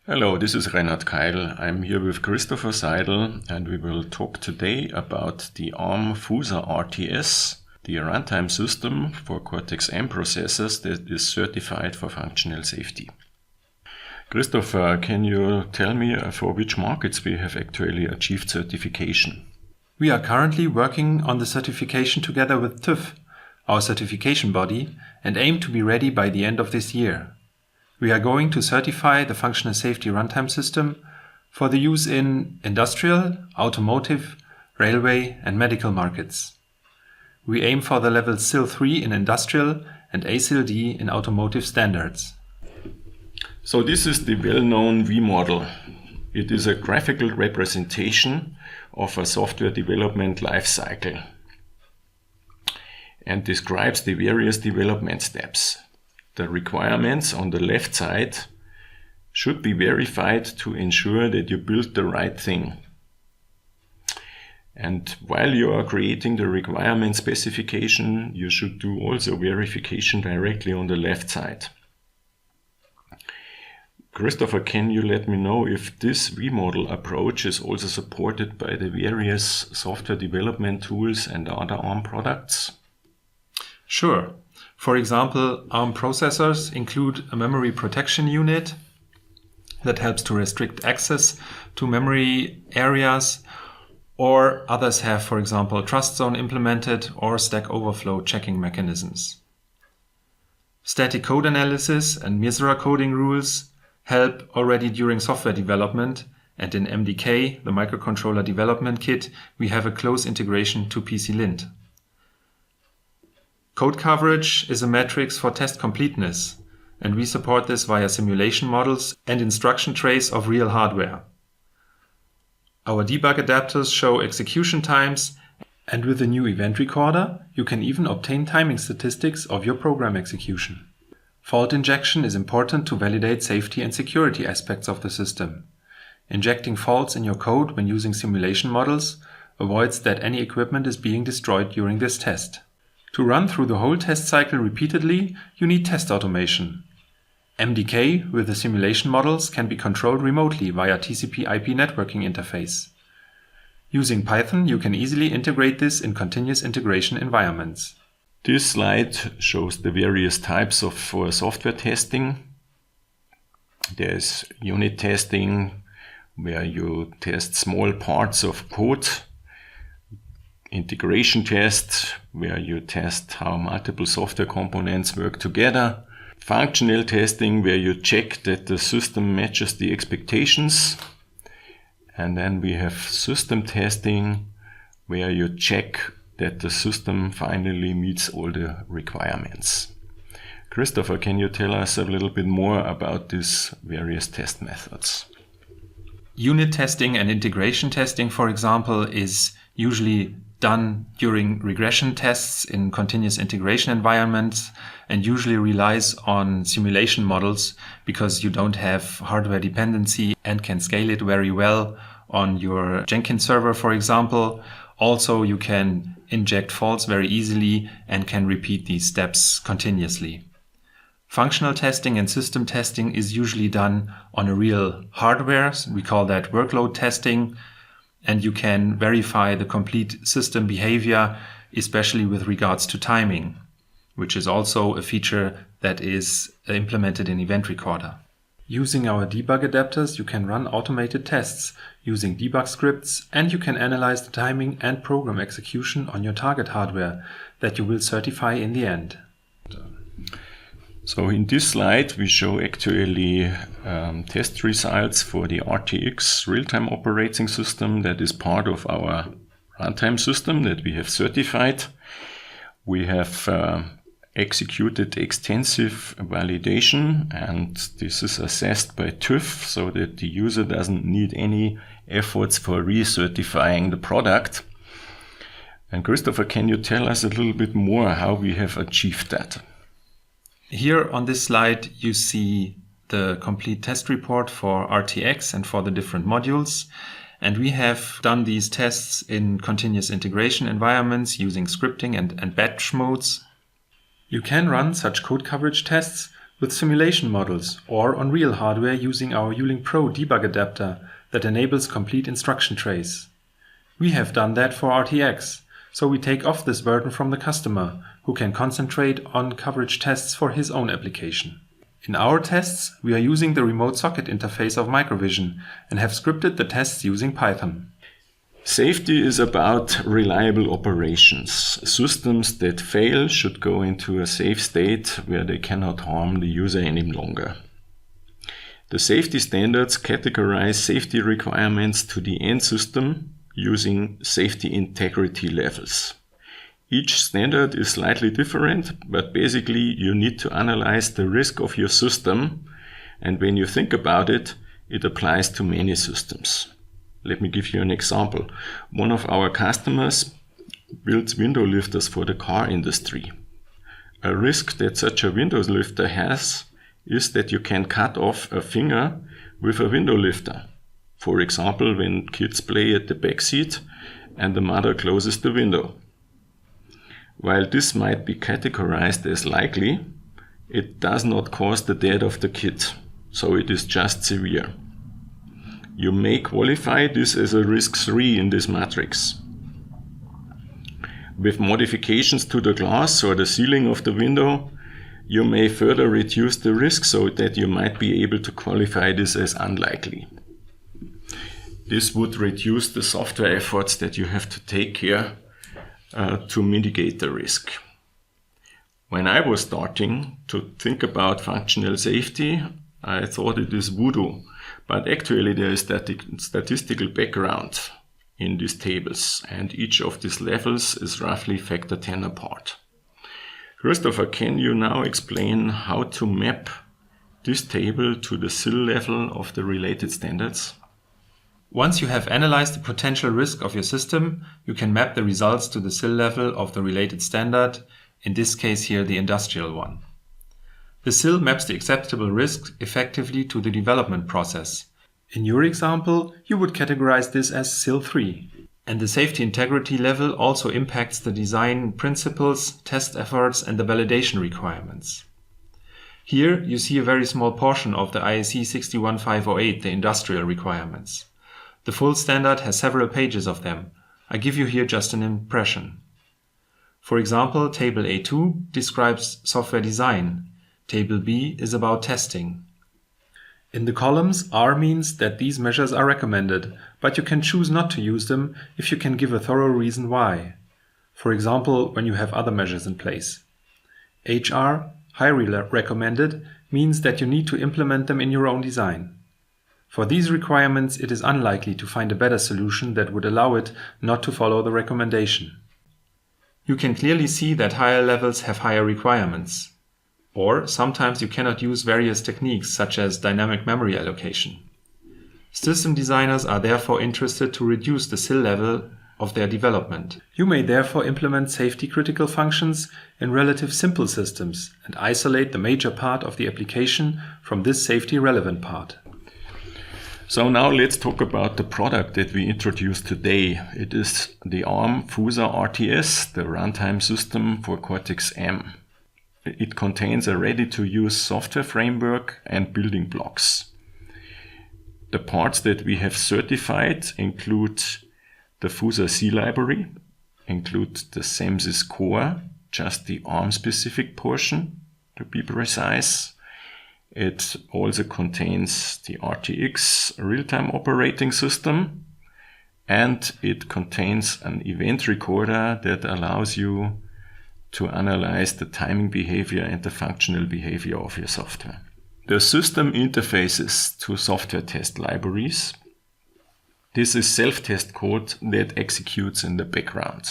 Hello, this is Reinhard Keil. I'm here with Christopher Seidel and we will talk today about the ARM Fusa RTS, the runtime system for Cortex-M processors that is certified for functional safety. Christopher, can you tell me for which markets we have actually achieved certification? We are currently working on the certification together with TÜV, our certification body, and aim to be ready by the end of this year. We are going to certify the functional safety runtime system for the use in industrial, automotive, railway and medical markets. We aim for the level SIL 3 in industrial and ASIL D in automotive standards. So this is the well-known V model. It is a graphical representation of a software development life cycle and describes the various development steps. The requirements on the left side should be verified to ensure that you build the right thing. And while you are creating the requirement specification, you should do also verification directly on the left side. Christopher, can you let me know if this V-model approach is also supported by the various software development tools and other ARM products? Sure. For example, ARM processors include a memory protection unit that helps to restrict access to memory areas, or others have, for example, trust zone implemented or stack overflow checking mechanisms. Static code analysis and Misra coding rules help already during software development, and in MDK, the microcontroller development kit, we have a close integration to PC-Lint. Code coverage is a matrix for test completeness, and we support this via simulation models and instruction trays of real hardware. Our debug adapters show execution times, and with the new event recorder, you can even obtain timing statistics of your program execution. Fault injection is important to validate safety and security aspects of the system. Injecting faults in your code when using simulation models avoids that any equipment is being destroyed during this test. To run through the whole test cycle repeatedly, you need test automation. MDK with the simulation models can be controlled remotely via TCP/IP networking interface. Using Python, you can easily integrate this in continuous integration environments. This slide shows the various types for software testing. There's unit testing, where you test small parts of code. Integration test, where you test how multiple software components work together. Functional testing, where you check that the system matches the expectations. And then we have system testing, where you check that the system finally meets all the requirements. Christopher, can you tell us a little bit more about these various test methods? Unit testing and integration testing, for example, is usually done during regression tests in continuous integration environments and usually relies on simulation models because you don't have hardware dependency and can scale it very well on your Jenkins server, for example. Also, you can inject faults very easily and can repeat these steps continuously. Functional testing and system testing is usually done on a real hardware. We call that workload testing. And you can verify the complete system behavior, especially with regards to timing, which is also a feature that is implemented in Event Recorder. Using our debug adapters, you can run automated tests using debug scripts, and you can analyze the timing and program execution on your target hardware that you will certify in the end. So in this slide, we show actually test results for the RTX real-time operating system that is part of our runtime system that we have certified. We have executed extensive validation, and this is assessed by TÜV so that the user doesn't need any efforts for recertifying the product. And Christopher, can you tell us a little bit more how we have achieved that? Here on this slide, you see the complete test report for RTX and for the different modules. And we have done these tests in continuous integration environments using scripting and batch modes. You can run such code coverage tests with simulation models or on real hardware using our Ulink Pro debug adapter that enables complete instruction trace. We have done that for RTX, so we take off this burden from the customer, who can concentrate on coverage tests for his own application. In our tests, we are using the remote socket interface of Microvision and have scripted the tests using Python. Safety is about reliable operations. Systems that fail should go into a safe state where they cannot harm the user any longer. The safety standards categorize safety requirements to the end system using safety integrity levels. Each standard is slightly different, but basically you need to analyze the risk of your system, and when you think about it, it applies to many systems. Let me give you an example. One of our customers builds window lifters for the car industry. A risk that such a window lifter has is that you can cut off a finger with a window lifter. For example, when kids play at the back seat and the mother closes the window. While this might be categorized as likely, it does not cause the death of the kid, so it is just severe. You may qualify this as a risk 3 in this matrix. With modifications to the glass or the sealing of the window, you may further reduce the risk so that you might be able to qualify this as unlikely. This would reduce the software efforts that you have to take care to mitigate the risk. When I was starting to think about functional safety, I thought it is voodoo, but actually there is statistical background in these tables, and each of these levels is roughly factor 10 apart. Christopher, can you now explain how to map this table to the SIL level of the related standards? Once you have analyzed the potential risk of your system, you can map the results to the SIL level of the related standard, in this case here the industrial one. The SIL maps the acceptable risk effectively to the development process. In your example, you would categorize this as SIL 3. And the safety integrity level also impacts the design principles, test efforts, and the validation requirements. Here you see a very small portion of the IEC 61508, the industrial requirements. The full standard has several pages of them. I give you here just an impression. For example, Table A2 describes software design. Table B is about testing. In the columns, R means that these measures are recommended, but you can choose not to use them if you can give a thorough reason why. For example, when you have other measures in place. HR, highly recommended, means that you need to implement them in your own design. For these requirements, it is unlikely to find a better solution that would allow it not to follow the recommendation. You can clearly see that higher levels have higher requirements. Or sometimes you cannot use various techniques such as dynamic memory allocation. System designers are therefore interested to reduce the SIL level of their development. You may therefore implement safety critical functions in relative simple systems and isolate the major part of the application from this safety relevant part. So now let's talk about the product that we introduced today. It is the ARM Fusa RTS, the runtime system for Cortex-M. It contains a ready-to-use software framework and building blocks. The parts that we have certified include the Fusa C library, include the SEMSYS core, just the ARM-specific portion, to be precise. It also contains the RTX real-time operating system, and it contains an event recorder that allows you to analyze the timing behavior and the functional behavior of your software. The system interfaces to software test libraries. This is self-test code that executes in the background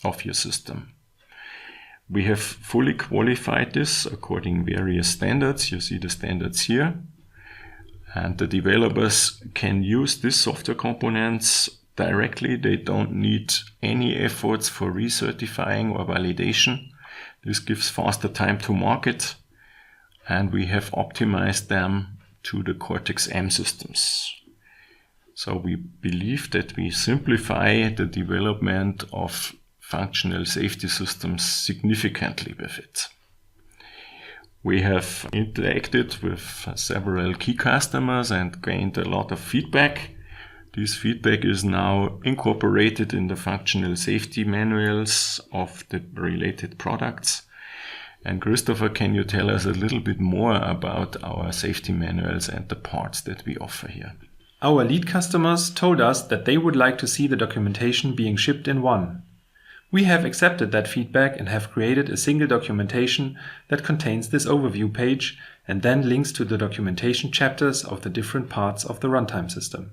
of your system. We have fully qualified this according to various standards. You see the standards here. And the developers can use these software components directly. They don't need any efforts for recertifying or validation. This gives faster time to market. And we have optimized them to the Cortex-M systems. So we believe that we simplify the development of functional safety systems significantly with it. We have interacted with several key customers and gained a lot of feedback. This feedback is now incorporated in the functional safety manuals of the related products. And Christopher, can you tell us a little bit more about our safety manuals and the parts that we offer here? Our lead customers told us that they would like to see the documentation being shipped in one. We have accepted that feedback and have created a single documentation that contains this overview page and then links to the documentation chapters of the different parts of the runtime system.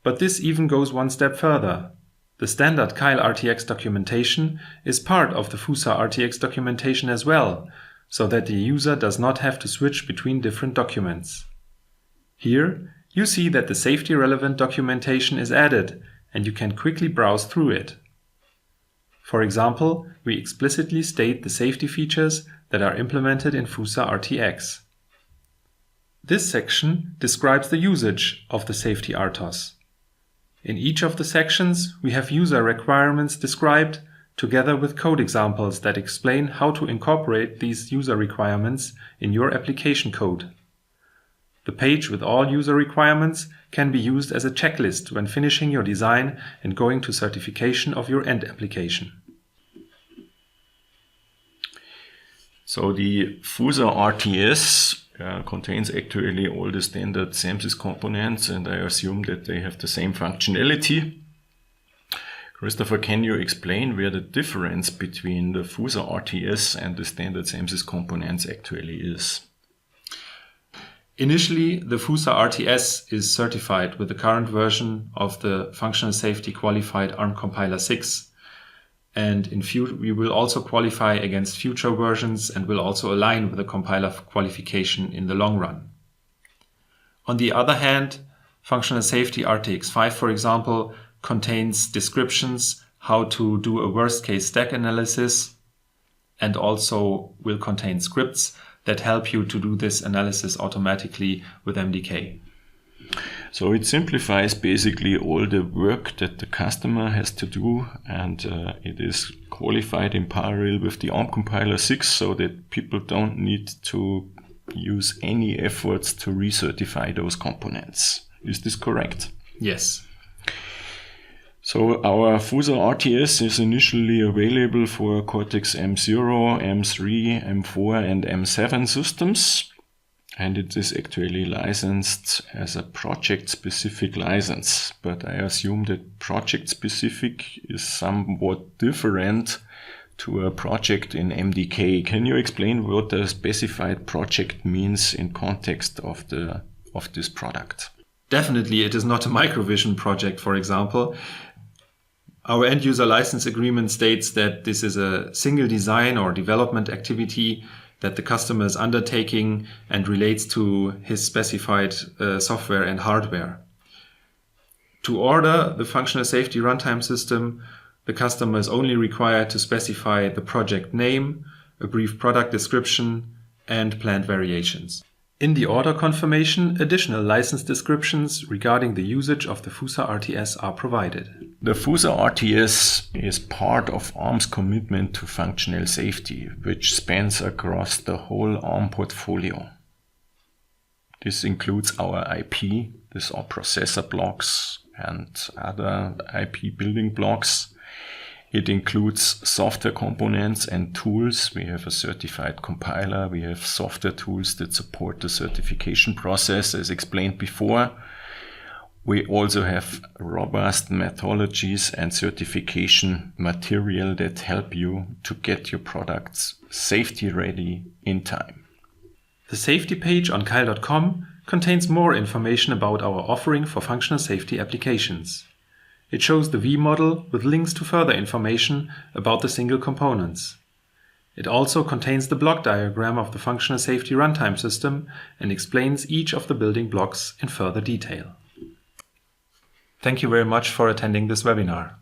But this even goes one step further. The standard Keil RTX documentation is part of the Fusa RTX documentation as well, so that the user does not have to switch between different documents. Here, you see that the safety relevant documentation is added, and you can quickly browse through it. For example, we explicitly state the safety features that are implemented in Fusa RTX. This section describes the usage of the safety RTOS. In each of the sections, we have user requirements described, together with code examples that explain how to incorporate these user requirements in your application code. The page with all user requirements can be used as a checklist when finishing your design and going to certification of your end application. So the Fusa RTS contains actually all the standard SAMSys components, and I assume that they have the same functionality. Christopher, can you explain where the difference between the Fusa RTS and the standard SAMSys components actually is? Initially, the Fusa RTS is certified with the current version of the Functional Safety Qualified Arm Compiler 6. And we will also qualify against future versions and will also align with the compiler qualification in the long run. On the other hand, Functional Safety RTX5, for example, contains descriptions how to do a worst-case stack analysis and also will contain scripts that help you to do this analysis automatically with MDK. So it simplifies basically all the work that the customer has to do, and it is qualified in parallel with the ARM Compiler 6 so that people don't need to use any efforts to recertify those components. Is this correct? Yes. So our Fusa RTS is initially available for Cortex-M0, M3, M4 and M7 systems. And it is actually licensed as a project-specific license. But I assume that project-specific is somewhat different to a project in MDK. Can you explain what a specified project means in context of this product? Definitely, it is not a microvision project, for example. Our end-user license agreement states that this is a single design or development activity that the customer is undertaking and relates to his specified software and hardware. To order the functional safety runtime system, the customer is only required to specify the project name, a brief product description, and planned variations. In the order confirmation, additional license descriptions regarding the usage of the Fusa RTS are provided. The Fusa RTS is part of ARM's commitment to functional safety, which spans across the whole ARM portfolio. This includes our IP, these are processor blocks and other IP building blocks. It includes software components and tools. We have a certified compiler. We have software tools that support the certification process, as explained before. We also have robust methodologies and certification material that help you to get your products safety ready in time. The safety page on keil.com contains more information about our offering for functional safety applications. It shows the V model with links to further information about the single components. It also contains the block diagram of the functional safety runtime system and explains each of the building blocks in further detail. Thank you very much for attending this webinar.